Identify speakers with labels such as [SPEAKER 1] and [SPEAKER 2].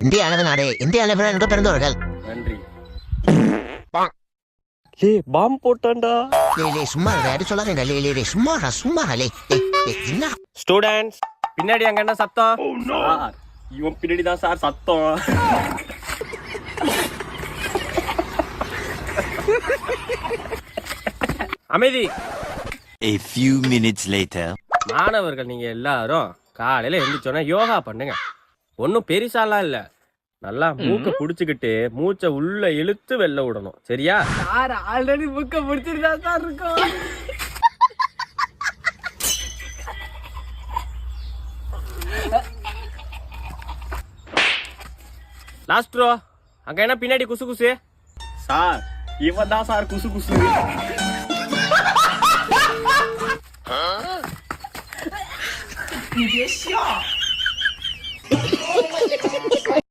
[SPEAKER 1] இந்திய அளவு நாடு, இந்திய அளவில் எங்க பிறந்தவர்கள்.
[SPEAKER 2] நன்றி. லே பாம் போட்டான்டா.
[SPEAKER 1] லே சும்மா யாரு சொல்லாதீங்க. லே சும்மா லே என்ன
[SPEAKER 2] ஸ்டூடண்ட்ஸ் பின்னாடி அங்க என்ன சத்தம்? சார், இவன் பின்னாடி தான் சார் சத்தம். அமைதி.
[SPEAKER 3] A few minutes later.
[SPEAKER 2] மாணவர்கள் நீங்க எல்லாரும் காலையில எழுந்திரிச்சோன்னா யோகா பண்ணுங்க. ஒன்னும் பெருசாலாம் இல்ல, நல்லா மூக்க புடிச்சுக்கிட்டு மூச்சை உள்ள இழுத்து வெளில விடணும். சரியா?
[SPEAKER 4] சார் ஆல்ரெடி மூக்க புடிச்சிருந்தா சார் இருக்கும்.
[SPEAKER 2] லாஸ்ட் ரோ அங்க என்ன பின்னாடி குசு குசு? சார் இவன் தான் சார் குசு குசு.
[SPEAKER 4] 你别笑。